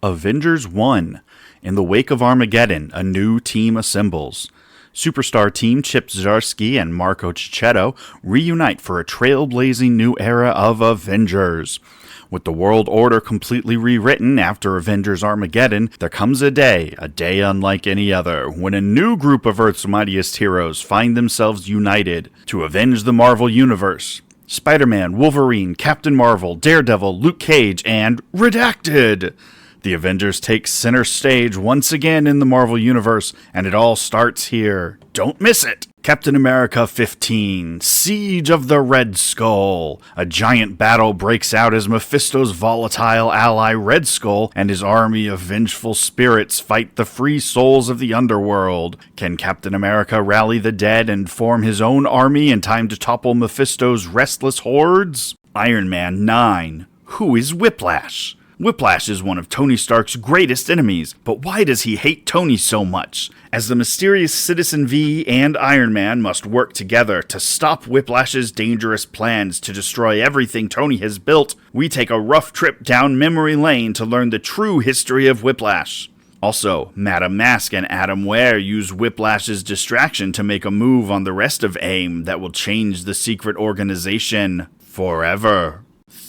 Avengers 1. In the wake of Armageddon, a new team assembles. Superstar team Chip Zdarsky and Marco Cicchetto reunite for a trailblazing new era of Avengers. With the world order completely rewritten after Avengers Armageddon, there comes a day unlike any other, when a new group of Earth's mightiest heroes find themselves united to avenge the Marvel Universe. Spider-Man, Wolverine, Captain Marvel, Daredevil, Luke Cage, and Redacted! The Avengers take center stage once again in the Marvel Universe, and it all starts here. Don't miss it! Captain America 15, Siege of the Red Skull. A giant battle breaks out as Mephisto's volatile ally Red Skull and his army of vengeful spirits fight the free souls of the underworld. Can Captain America rally the dead and form his own army in time to topple Mephisto's restless hordes? Iron Man 9, Who is Whiplash? Whiplash is one of Tony Stark's greatest enemies, but why does he hate Tony so much? As the mysterious Citizen V and Iron Man must work together to stop Whiplash's dangerous plans to destroy everything Tony has built, we take a rough trip down memory lane to learn the true history of Whiplash. Also, Madame Mask and Adam Ware use Whiplash's distraction to make a move on the rest of AIM that will change the secret organization forever.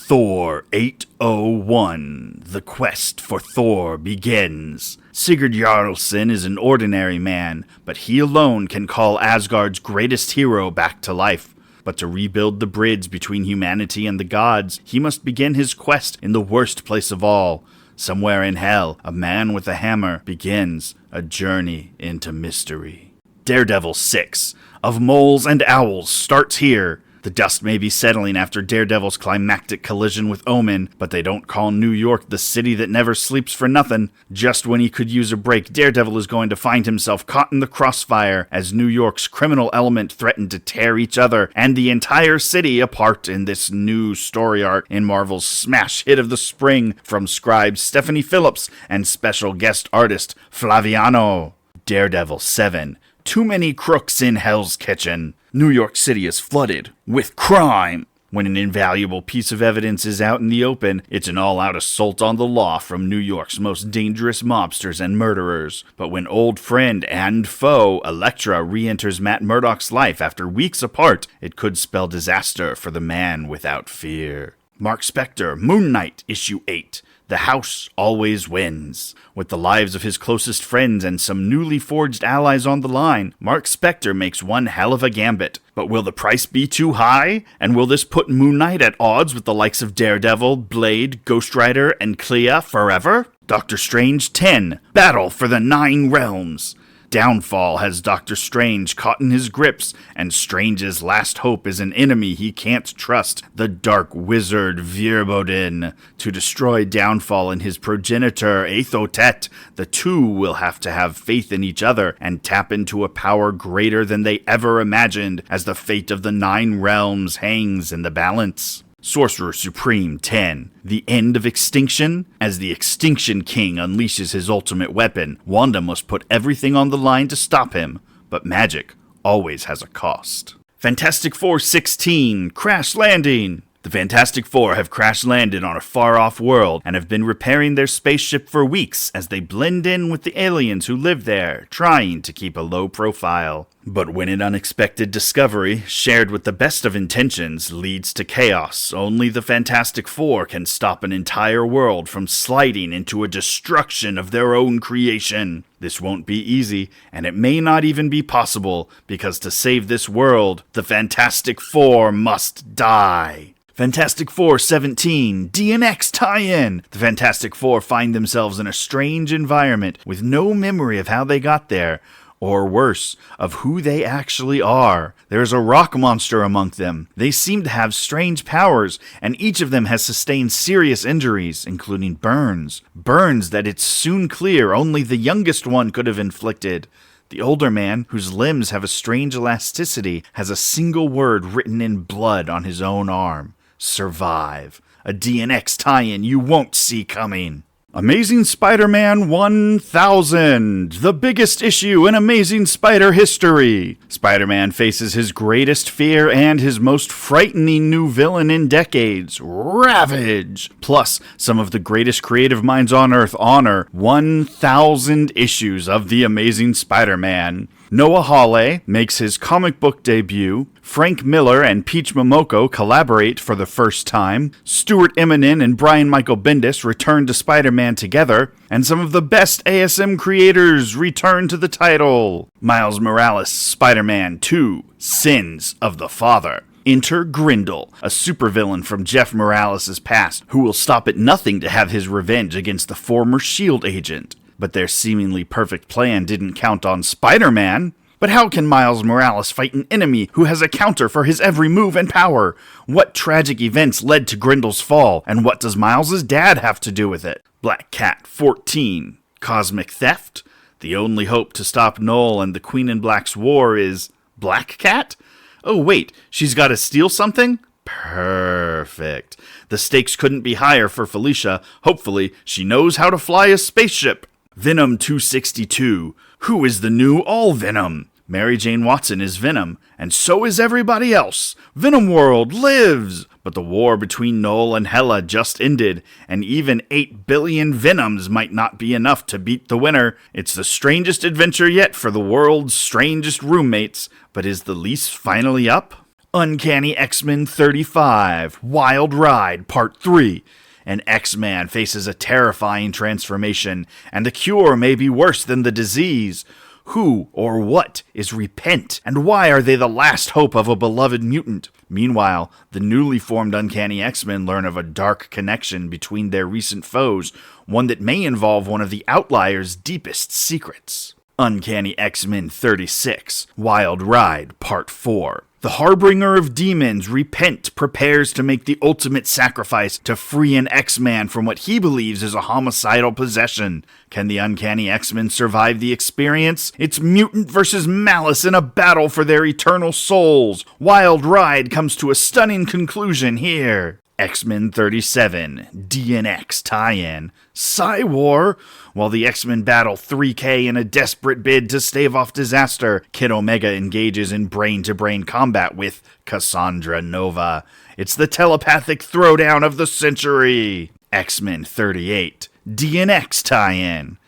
Thor 801. The quest for Thor begins. Sigurd Jarlsson is an ordinary man, but he alone can call Asgard's greatest hero back to life. But to rebuild the bridge between humanity and the gods, he must begin his quest in the worst place of all. Somewhere in hell, a man with a hammer begins a journey into mystery. Daredevil 6. Of Moles and Owls starts here. The dust may be settling after Daredevil's climactic collision with Omen, but they don't call New York the city that never sleeps for nothing. Just when he could use a break, Daredevil is going to find himself caught in the crossfire as New York's criminal element threaten to tear each other and the entire city apart in this new story arc in Marvel's smash hit of the spring from scribe Stephanie Phillips and special guest artist Flaviano. Daredevil 7. Too many crooks in Hell's Kitchen. New York City is flooded with crime. When an invaluable piece of evidence is out in the open, it's an all-out assault on the law from New York's most dangerous mobsters and murderers. But when old friend and foe Elektra re-enters Matt Murdock's life after weeks apart, it could spell disaster for the man without fear. Marc Spector, Moon Knight, Issue 8. The House always wins. With the lives of his closest friends and some newly forged allies on the line, Marc Spector makes one hell of a gambit. But will the price be too high? And will this put Moon Knight at odds with the likes of Daredevil, Blade, Ghost Rider, and Clea forever? Doctor Strange 10. Battle for the Nine Realms. Downfall has Doctor Strange caught in his grips, and Strange's last hope is an enemy he can't trust, the dark wizard Virbodin. To destroy Downfall and his progenitor Aethotet, the two will have to have faith in each other and tap into a power greater than they ever imagined as the fate of the Nine Realms hangs in the balance. Sorcerer Supreme 10. The End of Extinction? As the Extinction King unleashes his ultimate weapon, Wanda must put everything on the line to stop him, but magic always has a cost. Fantastic Four 16. Crash Landing! The Fantastic Four have crash-landed on a far-off world and have been repairing their spaceship for weeks as they blend in with the aliens who live there, trying to keep a low profile. But when an unexpected discovery, shared with the best of intentions, leads to chaos, only the Fantastic Four can stop an entire world from sliding into a destruction of their own creation. This won't be easy, and it may not even be possible, because to save this world, the Fantastic Four must die. Fantastic Four 17, DNX tie-in! The Fantastic Four find themselves in a strange environment with no memory of how they got there, or worse, of who they actually are. There's a rock monster among them. They seem to have strange powers, and each of them has sustained serious injuries, including burns. Burns that it's soon clear only the youngest one could have inflicted. The older man, whose limbs have a strange elasticity, has a single word written in blood on his own arm. Survive. A DNX tie-in you won't see coming. Amazing Spider-Man 1000, the biggest issue in Amazing Spider history. Spider-Man faces his greatest fear and his most frightening new villain in decades, Ravage. Plus, some of the greatest creative minds on Earth honor 1,000 issues of The Amazing Spider-Man. Noah Hawley makes his comic book debut, Frank Miller and Peach Momoko collaborate for the first time, Stuart Immonen and Brian Michael Bendis return to Spider-Man together, and some of the best ASM creators return to the title. Miles Morales' Spider-Man 2, Sins of the Father. Enter Grindel, a supervillain from Jeff Morales' past, who will stop at nothing to have his revenge against the former S.H.I.E.L.D. agent. But their seemingly perfect plan didn't count on Spider-Man. But how can Miles Morales fight an enemy who has a counter for his every move and power? What tragic events led to Grindel's fall, and what does Miles' dad have to do with it? Black Cat 14. Cosmic Theft? The only hope to stop Null and the Queen in Black's war is Black Cat? Oh wait, she's gotta steal something? Perfect. The stakes couldn't be higher for Felicia. Hopefully, she knows how to fly a spaceship. Venom 262. Who is the new All-Venom? Mary Jane Watson is Venom, and so is everybody else. Venom World lives! But the war between Null and Hela just ended, and even 8 billion Venoms might not be enough to beat the winner. It's the strangest adventure yet for the world's strangest roommates, but is the lease finally up? Uncanny X-Men 35, Wild Ride, Part 3. An X-Man faces a terrifying transformation, and the cure may be worse than the disease. Who or what is Repent, and why are they the last hope of a beloved mutant? Meanwhile, the newly formed Uncanny X-Men learn of a dark connection between their recent foes, one that may involve one of the Outlier's deepest secrets. Uncanny X-Men 36, Wild Ride, Part 4. The Harbinger of Demons, Repent, prepares to make the ultimate sacrifice to free an X-Man from what he believes is a homicidal possession. Can the Uncanny X-Men survive the experience? It's mutant versus malice in a battle for their eternal souls. Wild Ride comes to a stunning conclusion here. X-Men 37, DNX tie-in. Psy-War. While the X-Men battle 3K in a desperate bid to stave off disaster, Kid Omega engages in brain-to-brain combat with Cassandra Nova. It's the telepathic throwdown of the century. X-Men 38, DNX tie-in.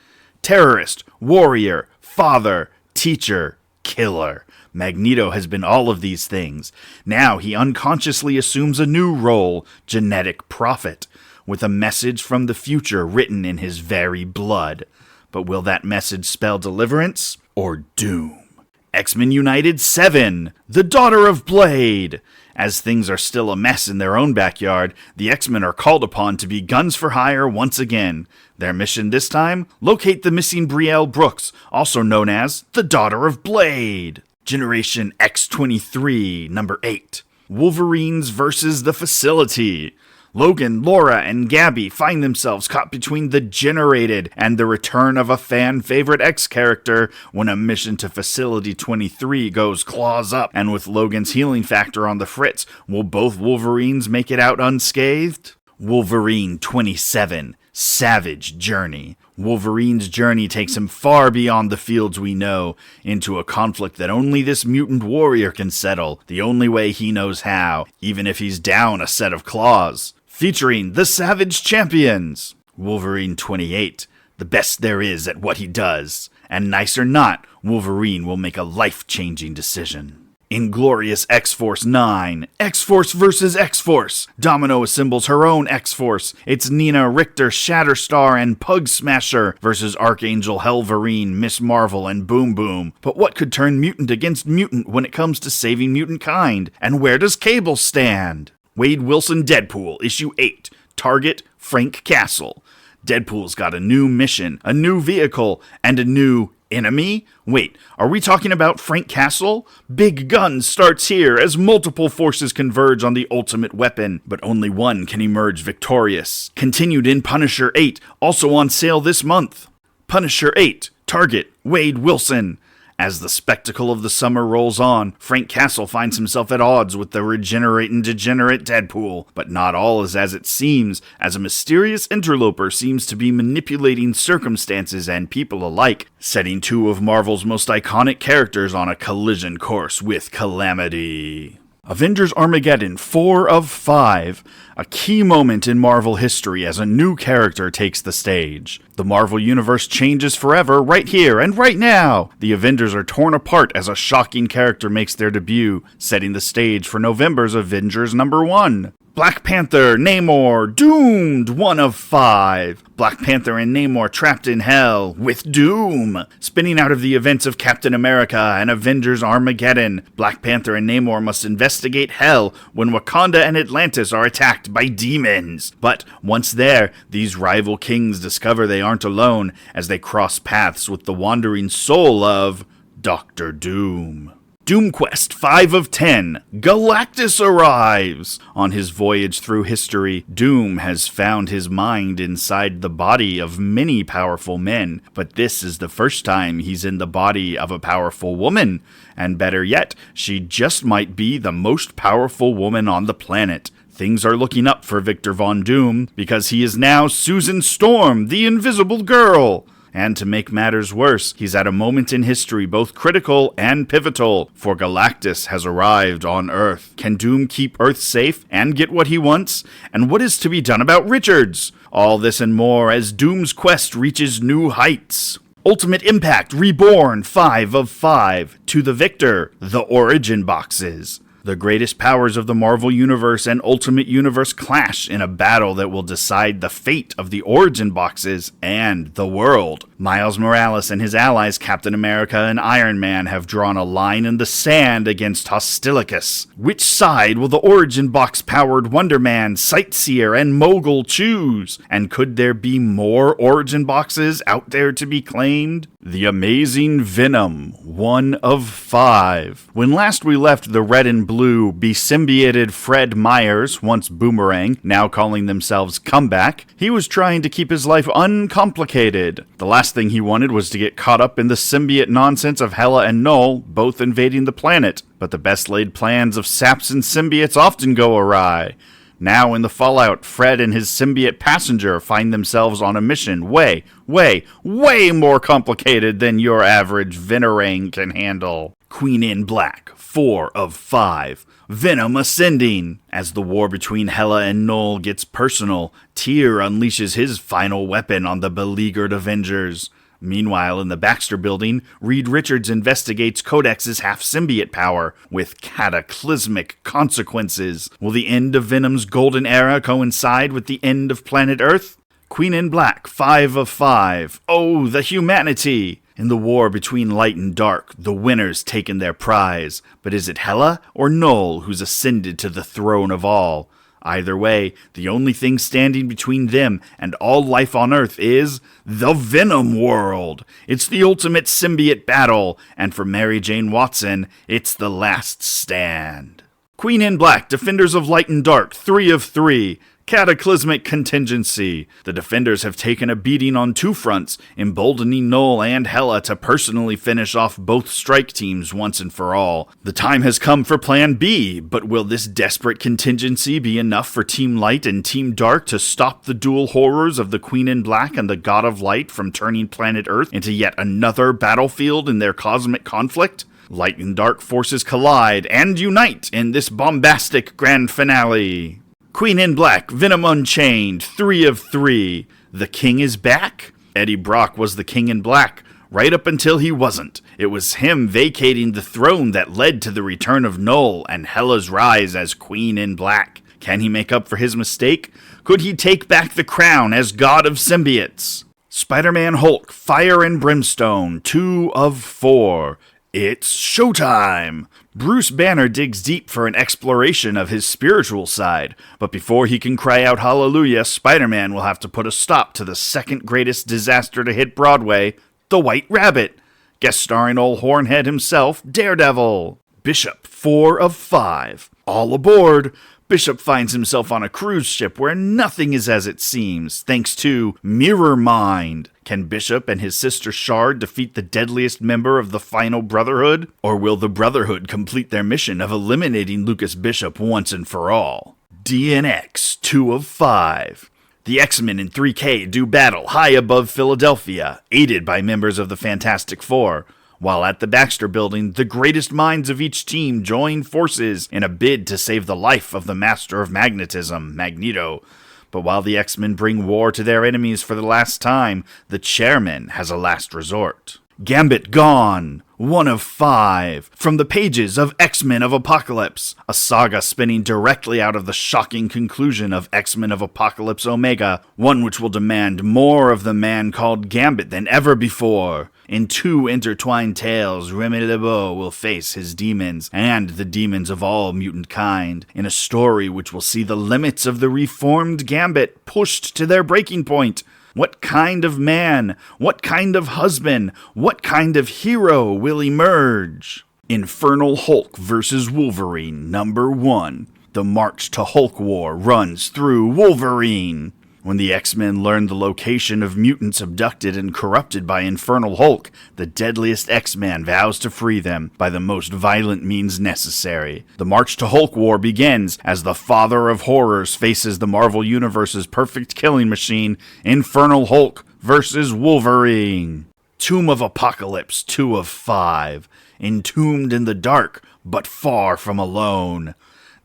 Terrorist, warrior, father, teacher, killer. Magneto has been all of these things. Now he unconsciously assumes a new role, genetic prophet, with a message from the future written in his very blood. But will that message spell deliverance or doom? X-Men United 7, The Daughter of Blade. As things are still a mess in their own backyard, the X-Men are called upon to be guns for hire once again. Their mission this time? Locate the missing Brielle Brooks, also known as the Daughter of Blade. Generation X-23, number 8. Wolverines versus the Facility. Logan, Laura, and Gabby find themselves caught between the Generated and the return of a fan-favorite X-character when a mission to Facility 23 goes claws up. And with Logan's healing factor on the fritz, will both Wolverines make it out unscathed? Wolverine 27, Savage Journey. Wolverine's journey takes him far beyond the fields we know, into a conflict that only this mutant warrior can settle, the only way he knows how, even if he's down a set of claws. Featuring the Savage Champions. Wolverine 28, the best there is at what he does. And nice or not, Wolverine will make a life-changing decision. Inglorious X-Force 9, X-Force vs. X-Force. Domino assembles her own X-Force. It's Nina, Richter, Shatterstar, and Pug Smasher versus Archangel, Helverine, Miss Marvel, and Boom Boom. But what could turn mutant against mutant when it comes to saving mutant kind? And where does Cable stand? Wade Wilson Deadpool, Issue 8, Target, Frank Castle. Deadpool's got a new mission, a new vehicle, and a new enemy? Wait, are we talking about Frank Castle? Big Guns starts here as multiple forces converge on the ultimate weapon, but only one can emerge victorious. Continued in Punisher 8, also on sale this month. Punisher 8, Target, Wade Wilson. As the spectacle of the summer rolls on, Frank Castle finds himself at odds with the regenerate and degenerate Deadpool. But not all is as it seems, as a mysterious interloper seems to be manipulating circumstances and people alike, setting two of Marvel's most iconic characters on a collision course with calamity. Avengers Armageddon 4 of 5, a key moment in Marvel history as a new character takes the stage. The Marvel Universe changes forever right here and right now. The Avengers are torn apart as a shocking character makes their debut, setting the stage for November's Avengers #1. Black Panther, Namor, doomed 1 of 5. Black Panther and Namor trapped in hell with doom. Spinning out of the events of Captain America and Avengers Armageddon, Black Panther and Namor must investigate hell when Wakanda and Atlantis are attacked by demons. But once there, these rival kings discover they aren't alone as they cross paths with the wandering soul of Doctor Doom. Doomquest 5 of 10, Galactus arrives! On his voyage through history, Doom has found his mind inside the body of many powerful men, but this is the first time he's in the body of a powerful woman. And better yet, she just might be the most powerful woman on the planet. Things are looking up for Victor Von Doom, because he is now Susan Storm, the Invisible Girl. And to make matters worse, he's at a moment in history both critical and pivotal, for Galactus has arrived on Earth. Can Doom keep Earth safe and get what he wants? And what is to be done about Richards? All this and more as Doom's quest reaches new heights. Ultimate Impact Reborn 5 of 5. To the Victor, the Origin Boxes. The greatest powers of the Marvel Universe and Ultimate Universe clash in a battle that will decide the fate of the Origin Boxes and the world. Miles Morales and his allies Captain America and Iron Man have drawn a line in the sand against Hostilicus. Which side will the Origin Box-powered Wonder Man, Sightseer, and Mogul choose? And could there be more Origin Boxes out there to be claimed? The Amazing Venom 1 of 5. When last we left the red and blue be-symbioted Fred Myers, once Boomerang, now calling themselves Comeback, he was trying to keep his life uncomplicated. The last thing he wanted was to get caught up in the symbiote nonsense of Hela and Null, both invading the planet. But the best laid plans of saps and symbiotes often go awry. Now in the fallout, Fred and his symbiote passenger find themselves on a mission way more complicated than your average Venerang can handle. Queen in Black, 4 of 5. Venom ascending. As the war between Hela and Null gets personal, Tyr unleashes his final weapon on the beleaguered Avengers. Meanwhile, in the Baxter Building, Reed Richards investigates Codex's half-symbiote power, with cataclysmic consequences. Will the end of Venom's golden era coincide with the end of planet Earth? Queen in Black, 5 of 5. Oh, the humanity! In the war between light and dark, the winner's taken their prize. But is it Hela or Null who's ascended to the throne of all? Either way, the only thing standing between them and all life on Earth is the Venom world. It's the ultimate symbiote battle, and for Mary Jane Watson, it's the last stand. Queen in Black, Defenders of Light and Dark, 3 of 3. Cataclysmic contingency. The Defenders have taken a beating on two fronts, emboldening Null and Hela to personally finish off both strike teams once and for all. The time has come for Plan B, but will this desperate contingency be enough for Team Light and Team Dark to stop the dual horrors of the Queen in Black and the God of Light from turning planet Earth into yet another battlefield in their cosmic conflict? Light and Dark forces collide and unite in this bombastic grand finale. Queen in Black, Venom Unchained, 3 of 3. The King is back? Eddie Brock was the King in Black, right up until he wasn't. It was him vacating the throne that led to the return of Null and Hela's rise as Queen in Black. Can he make up for his mistake? Could he take back the crown as God of Symbiotes? Spider-Man Hulk, Fire and Brimstone, 2 of 4. It's showtime! Bruce Banner digs deep for an exploration of his spiritual side, but before he can cry out hallelujah, Spider-Man will have to put a stop to the second greatest disaster to hit Broadway, The White Rabbit, guest starring old Hornhead himself, Daredevil. Bishop, 4 of 5. All aboard! Bishop finds himself on a cruise ship where nothing is as it seems, thanks to Mirror Mind. Can Bishop and his sister Shard defeat the deadliest member of the final Brotherhood? Or will the Brotherhood complete their mission of eliminating Lucas Bishop once and for all? DNX 2 of 5. The X-Men in 3K do battle high above Philadelphia, aided by members of the Fantastic Four. While at the Baxter Building, the greatest minds of each team join forces in a bid to save the life of the Master of Magnetism, Magneto. But while the X-Men bring war to their enemies for the last time, the Chairman has a last resort. Gambit gone! 1 of 5. From the pages of X-Men of Apocalypse, a saga spinning directly out of the shocking conclusion of X-Men of Apocalypse Omega, one which will demand more of the man called Gambit than ever before. In 2 intertwined tales, Remy LeBeau will face his demons, and the demons of all mutant kind, in a story which will see the limits of the reformed Gambit pushed to their breaking point. What kind of man, what kind of husband, what kind of hero will emerge? Infernal Hulk vs. Wolverine, number 1. The March to Hulk War runs through Wolverine. When the X-Men learn the location of mutants abducted and corrupted by Infernal Hulk, the deadliest X-Man vows to free them by the most violent means necessary. The March to Hulk War begins as the Father of Horrors faces the Marvel Universe's perfect killing machine, Infernal Hulk vs. Wolverine. Tomb of Apocalypse 2 of 5. Entombed in the dark, but far from alone.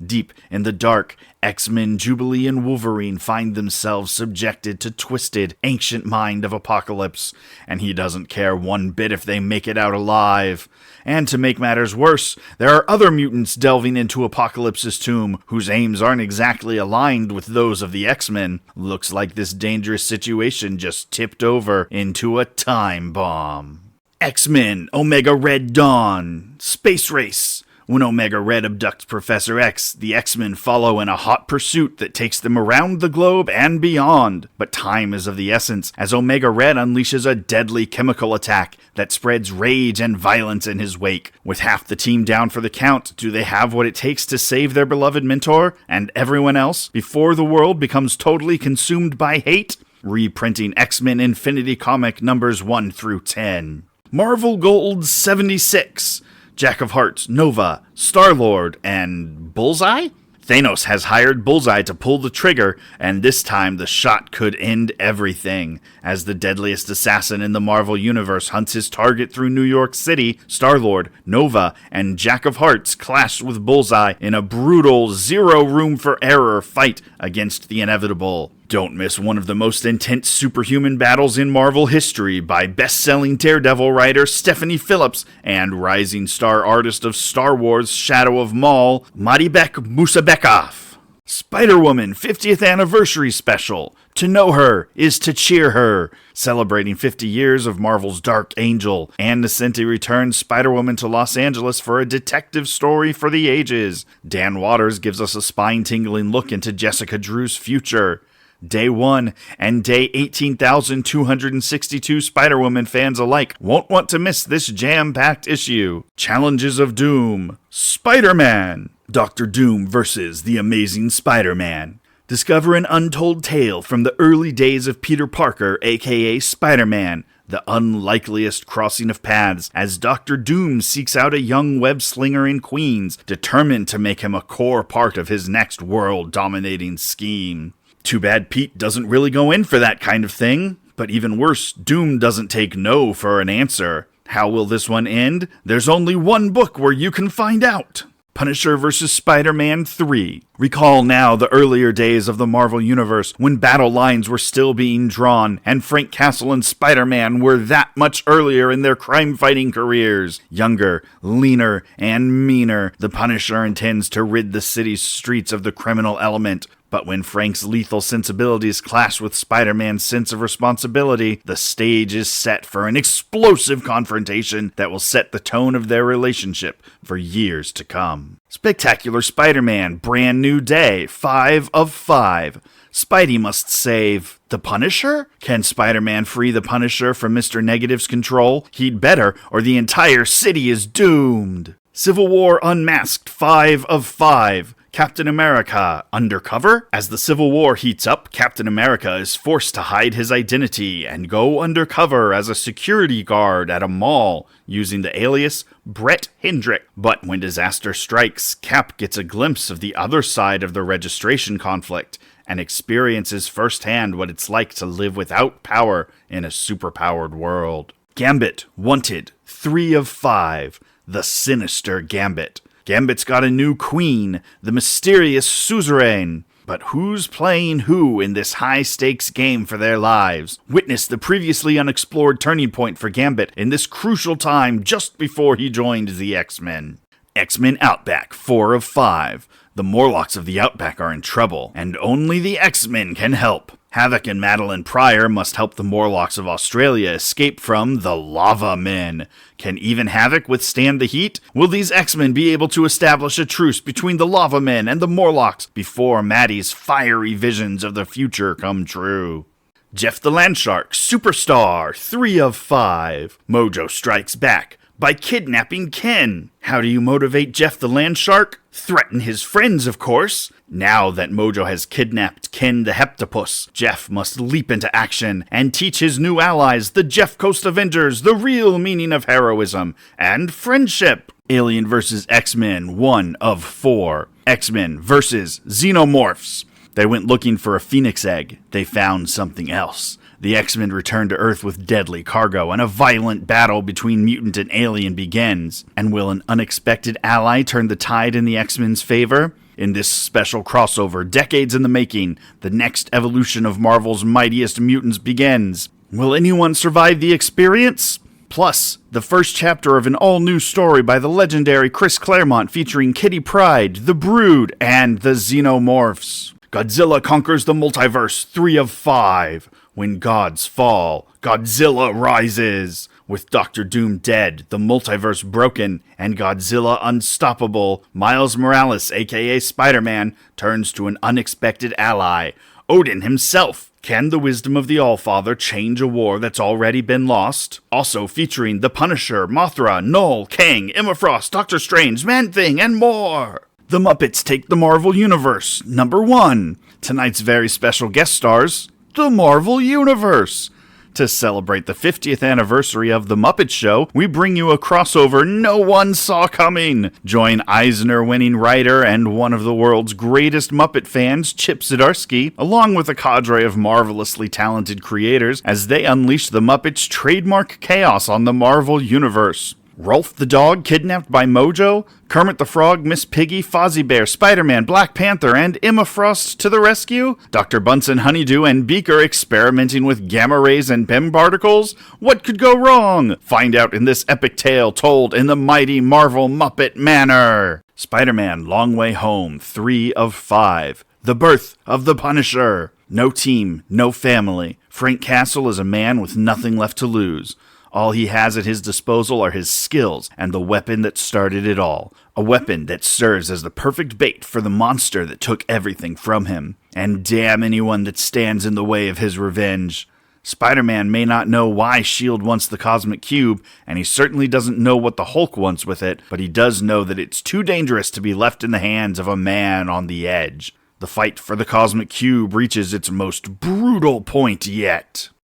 Deep in the dark, X-Men, Jubilee, and Wolverine find themselves subjected to twisted, ancient mind of Apocalypse, and he doesn't care one bit if they make it out alive. And to make matters worse, there are other mutants delving into Apocalypse's tomb, whose aims aren't exactly aligned with those of the X-Men. Looks like this dangerous situation just tipped over into a time bomb. X-Men, Omega Red Dawn, Space Race. When Omega Red abducts Professor X, the X-Men follow in a hot pursuit that takes them around the globe and beyond. But time is of the essence, as Omega Red unleashes a deadly chemical attack that spreads rage and violence in his wake. With half the team down for the count, do they have what it takes to save their beloved mentor and everyone else before the world becomes totally consumed by hate? Reprinting X-Men Infinity Comic numbers 1 through 10. Marvel Gold 76. Jack of Hearts, Nova, Star-Lord, and Bullseye? Thanos has hired Bullseye to pull the trigger, and this time the shot could end everything. As the deadliest assassin in the Marvel Universe hunts his target through New York City, Star-Lord, Nova, and Jack of Hearts clash with Bullseye in a brutal, zero room for error fight against the inevitable. Don't miss one of the most intense superhuman battles in Marvel history by best-selling Daredevil writer Stephanie Phillips and rising star artist of Star Wars Shadow of Maul, Madibek Musabekov. Spider-Woman 50th Anniversary Special. To know her is to cheer her. Celebrating 50 years of Marvel's Dark Angel, Ann Nocenti returns Spider-Woman to Los Angeles for a detective story for the ages. Dan Waters gives us a spine-tingling look into Jessica Drew's future. Day 1 and Day 18,262 Spider-Woman fans alike won't want to miss this jam-packed issue. Challenges of Doom. Spider-Man. Dr. Doom vs. The Amazing Spider-Man. Discover an untold tale from the early days of Peter Parker, aka Spider-Man, the unlikeliest crossing of paths, as Dr. Doom seeks out a young web-slinger in Queens, determined to make him a core part of his next world-dominating scheme. Too bad Pete doesn't really go in for that kind of thing. But even worse, Doom doesn't take no for an answer. How will this one end? There's only one book where you can find out. Punisher vs. Spider-Man 3. Recall now the earlier days of the Marvel Universe when battle lines were still being drawn and Frank Castle and Spider-Man were that much earlier in their crime-fighting careers. Younger, leaner, and meaner, the Punisher intends to rid the city's streets of the criminal element. But when Frank's lethal sensibilities clash with Spider-Man's sense of responsibility, the stage is set for an explosive confrontation that will set the tone of their relationship for years to come. Spectacular Spider-Man, Brand New Day, 5 of 5. Spidey must save the Punisher? Can Spider-Man free the Punisher from Mr. Negative's control? He'd better, or the entire city is doomed. Civil War Unmasked, 5 of 5. Captain America, undercover? As the Civil War heats up, Captain America is forced to hide his identity and go undercover as a security guard at a mall using the alias Brett Hendrick. But when disaster strikes, Cap gets a glimpse of the other side of the registration conflict and experiences firsthand what it's like to live without power in a superpowered world. Gambit, wanted, 3 of 5, the sinister Gambit. Gambit's got a new queen, the mysterious suzerain. But who's playing who in this high-stakes game for their lives? Witness the previously unexplored turning point for Gambit in this crucial time just before he joined the X-Men. X-Men Outback, 4 of 5. The Morlocks of the Outback are in trouble, and only the X-Men can help. Havoc and Madeline Pryor must help the Morlocks of Australia escape from the Lava Men. Can even Havoc withstand the heat? Will these X-Men be able to establish a truce between the Lava Men and the Morlocks before Maddie's fiery visions of the future come true? Jeff the Landshark, Superstar, 3 of 5. Mojo strikes back by kidnapping Ken. How do you motivate Jeff the Landshark? Threaten his friends, of course. Now that Mojo has kidnapped Ken the Heptapus, Jeff must leap into action and teach his new allies, the Jeff Coast Avengers, the real meaning of heroism and friendship. Alien vs. X-Men, 1 of 4. X-Men vs. Xenomorphs. They went looking for a Phoenix egg. They found something else. The X-Men return to Earth with deadly cargo, and a violent battle between mutant and alien begins. And will an unexpected ally turn the tide in the X-Men's favor? In this special crossover, decades in the making, the next evolution of Marvel's mightiest mutants begins. Will anyone survive the experience? Plus, the first chapter of an all-new story by the legendary Chris Claremont featuring Kitty Pryde, the Brood, and the Xenomorphs. Godzilla conquers the multiverse, 3 of 5. When gods fall, Godzilla rises. With Doctor Doom dead, the multiverse broken, and Godzilla unstoppable, Miles Morales, aka Spider-Man, turns to an unexpected ally, Odin himself. Can the wisdom of the Allfather change a war that's already been lost? Also featuring the Punisher, Mothra, Null, Kang, Emma Frost, Doctor Strange, Man-Thing, and more. The Muppets take the Marvel Universe, number 1. Tonight's very special guest stars, the Marvel Universe. To celebrate the 50th anniversary of The Muppet Show, we bring you a crossover no one saw coming. Join Eisner-winning writer and one of the world's greatest Muppet fans, Chip Zdarsky, along with a cadre of marvelously talented creators as they unleash the Muppets' trademark chaos on the Marvel Universe. Rolf the dog kidnapped by Mojo, Kermit the Frog, Miss Piggy, Fozzie Bear, Spider-Man, Black Panther, and Emma Frost to the rescue? Dr. Bunsen Honeydew and Beaker experimenting with gamma rays and PEM particles? What could go wrong? Find out in this epic tale told in the mighty Marvel Muppet manner. Spider-Man Long Way Home, 3 of 5. The Birth of the Punisher. No team, no family. Frank Castle is a man with nothing left to lose. All he has at his disposal are his skills and the weapon that started it all. A weapon that serves as the perfect bait for the monster that took everything from him. And damn anyone that stands in the way of his revenge. Spider-Man may not know why S.H.I.E.L.D. wants the Cosmic Cube, and he certainly doesn't know what the Hulk wants with it, but he does know that it's too dangerous to be left in the hands of a man on the edge. The fight for the Cosmic Cube reaches its most brutal point yet.